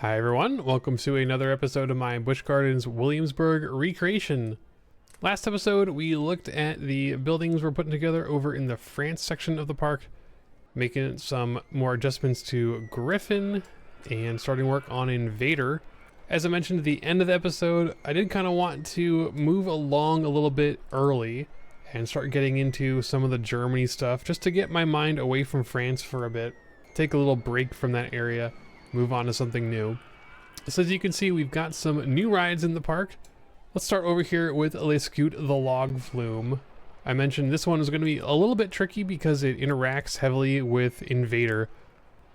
Hi everyone, welcome to another episode of my Busch Gardens Williamsburg recreation. Last episode we looked at the buildings we're putting together over in the France section of the park, making some more adjustments to Griffin and starting work on Invader. As I mentioned at the end of the episode, I did kind of want to move along a little bit early and start getting into some of the Germany stuff just to get my mind away from France for a bit, take a little break from that area, move on to something new. So as you can see, we've got some new rides in the park. Let's start over here with Le Scoot, the log flume. I mentioned this one is going to be a little bit tricky because it interacts heavily with Invader.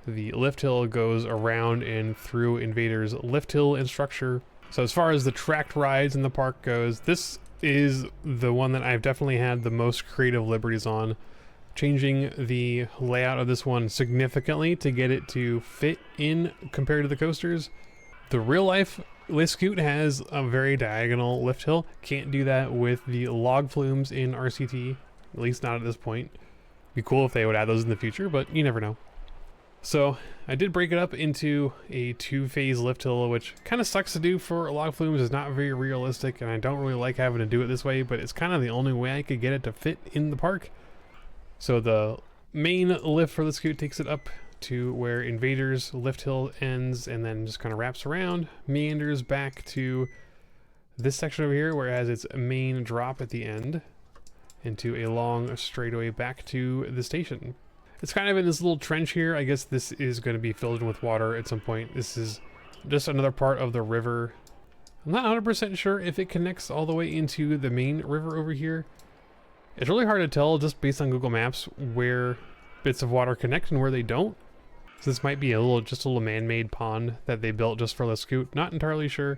The lift hill goes around and through Invader's lift hill and structure. So as far as the tracked rides in the park goes, this is the one that I've definitely had the most creative liberties on, changing the layout of this one significantly to get it to fit in compared to the coasters. The real life Le Scoot has a very diagonal lift hill. Can't do that with the log flumes in RCT, at least not at this point. Be cool if they would add those in the future, but you never know. So I did break it up into a two-phase lift hill, which kind of sucks to do for log flumes. It's not very realistic, and I don't really like having to do it this way, but it's kind of the only way I could get it to fit in the park. So the main lift for the Scoot takes it up to where Invader's lift hill ends and then just kind of wraps around, meanders back to this section over here where it has its main drop at the end into a long straightaway back to the station. It's kind of in this little trench here. I guess this is going to be filled in with water at some point. This is just another part of the river. I'm not 100% sure if it connects all the way into the main river over here. It's really hard to tell just based on Google Maps where bits of water connect and where they don't. So this might be just a little man-made pond that they built just for the Scoot. Not entirely sure.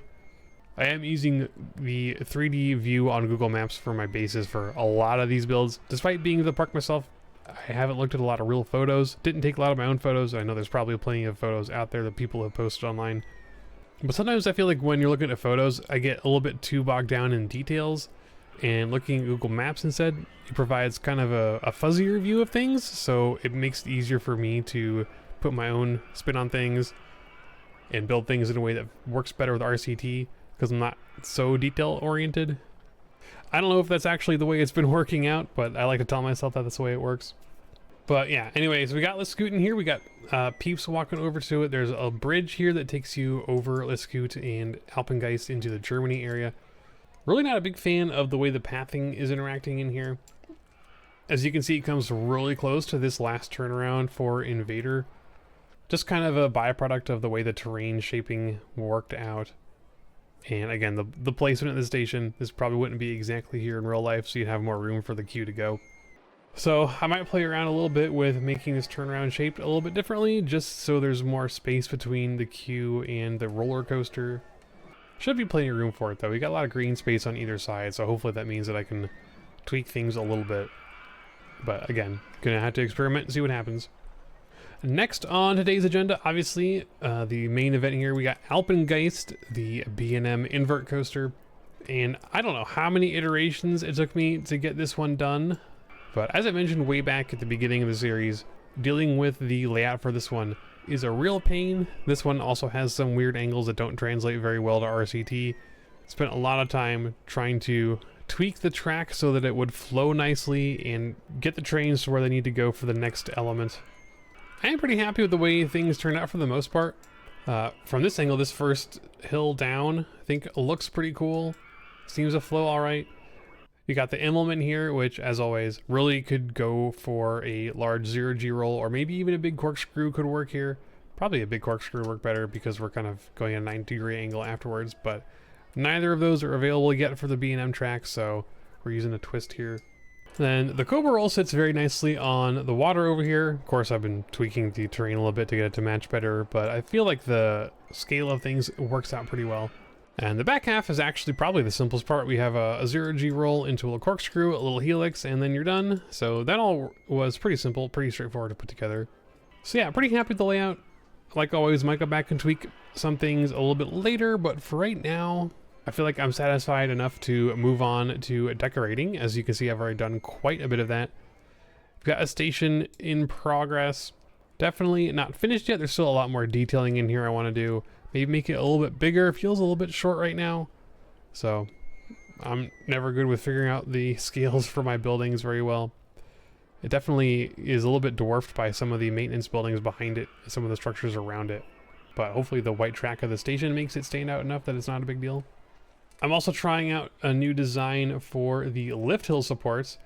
I am using the 3D view on Google Maps for my bases for a lot of these builds. Despite being in the park myself, I haven't looked at a lot of real photos. Didn't take a lot of my own photos. I know there's probably plenty of photos out there that people have posted online. But sometimes I feel like when you're looking at photos, I get a little bit too bogged down in details. And looking at Google Maps instead, it provides kind of a fuzzier view of things, so it makes it easier for me to put my own spin on things and build things in a way that works better with RCT, because I'm not so detail oriented. I don't know if that's actually the way it's been working out, but I like to tell myself that that's the way it works. But yeah, anyways, we got Le Scoot in here. We got peeps walking over to it. There's a bridge here that takes you over Le Scoot and Alpengeist into the Germany area. Really not a big fan of the way the pathing is interacting in here. As you can see, it comes really close to this last turnaround for Invader. Just kind of a byproduct of the way the terrain shaping worked out. And again, the placement at the station, this probably wouldn't be exactly here in real life, so you'd have more room for the queue to go. So I might play around a little bit with making this turnaround shaped a little bit differently, just so there's more space between the queue and the roller coaster. Should be plenty of room for it though. We got a lot of green space on either side, so hopefully that means that I can tweak things a little bit. But again, gonna have to experiment and see what happens. Next on today's agenda, obviously, the main event here, we got Alpengeist, the B&M invert coaster. And I don't know how many iterations it took me to get this one done. But as I mentioned way back at the beginning of the series, dealing with the layout for this one is a real pain. This one also has some weird angles that don't translate very well to RCT. Spent a lot of time trying to tweak the track so that it would flow nicely and get the trains to where they need to go for the next element. I am pretty happy with the way things turned out for the most part. From this angle, this first hill down, I think looks pretty cool. Seems to flow all right. You got the emblem here, which, as always, really could go for a large zero-G roll, or maybe even a big corkscrew could work here. Probably a big corkscrew would work better because we're kind of going at a 90-degree angle afterwards, but neither of those are available yet for the B&M track, so we're using a twist here. Then the Cobra roll sits very nicely on the water over here. Of course, I've been tweaking the terrain a little bit to get it to match better, but I feel like the scale of things works out pretty well. And the back half is actually probably the simplest part. We have a zero-G roll into a little corkscrew, a little helix, and then you're done. So that all was pretty simple, pretty straightforward to put together. So yeah, pretty happy with the layout. Like always, might go back and tweak some things a little bit later, but for right now, I feel like I'm satisfied enough to move on to decorating. As you can see, I've already done quite a bit of that. We've got a station in progress. Definitely not finished yet. There's still a lot more detailing in here I want to do, maybe make it a little bit bigger. It feels a little bit short right now. So I'm never good with figuring out the scales for my buildings very well. It definitely is a little bit dwarfed by some of the maintenance buildings behind it, some of the structures around it. But hopefully the white track of the station makes it stand out enough that it's not a big deal. I'm also trying out a new design for the lift hill supports.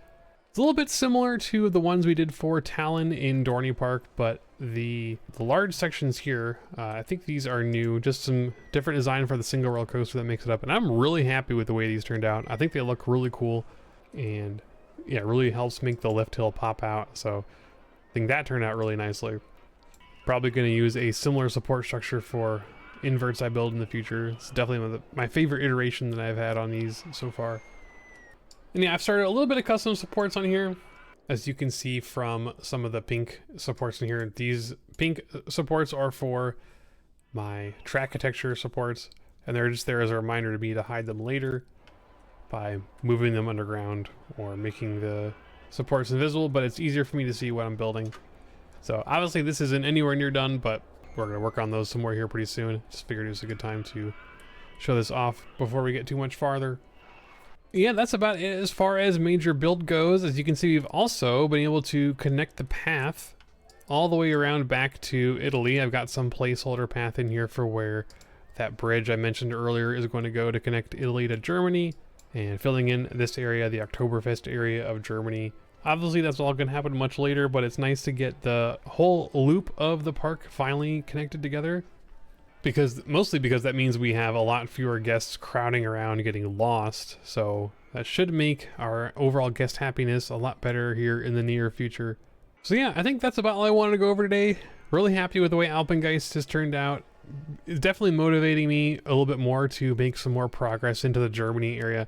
It's a little bit similar to the ones we did for Talon in Dorney Park, but the large sections here, I think these are new, just some different design for the single rail coaster that makes it up. And I'm really happy with the way these turned out. I think they look really cool, and yeah, it really helps make the lift hill pop out. So I think that turned out really nicely. Probably going to use a similar support structure for inverts I build in the future. It's definitely my favorite iteration that I've had on these so far. And yeah, I've started a little bit of custom supports on here. As you can see from some of the pink supports in here, these pink supports are for my track architecture supports, and they're just there as a reminder to me to hide them later by moving them underground or making the supports invisible, but it's easier for me to see what I'm building. So obviously this isn't anywhere near done, but we're going to work on those some more here pretty soon. Just figured it was a good time to show this off before we get too much farther. Yeah, that's about it as far as major build goes. As you can see, we've also been able to connect the path all the way around back to Italy. I've got some placeholder path in here for where that bridge I mentioned earlier is going to go to connect Italy to Germany, and filling in this area, the Oktoberfest area of Germany. Obviously that's all going to happen much later, but it's nice to get the whole loop of the park finally connected together. Mostly because that means we have a lot fewer guests crowding around getting lost. So that should make our overall guest happiness a lot better here in the near future. So yeah, I think that's about all I wanted to go over today. Really happy with the way Alpengeist has turned out. It's definitely motivating me a little bit more to make some more progress into the Germany area.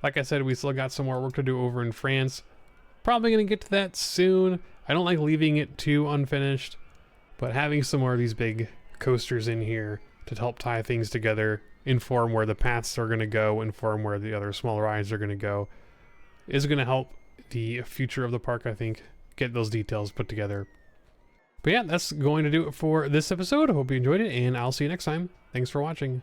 Like I said, we still got some more work to do over in France. Probably going to get to that soon. I don't like leaving it too unfinished, but having some more of these big coasters in here to help tie things together, inform where the paths are going to go, inform where the other small rides are going to go, is going to help the future of the park, I think, get those details put together. But yeah, that's going to do it for this episode. I hope you enjoyed it, and I'll see you next time. Thanks for watching.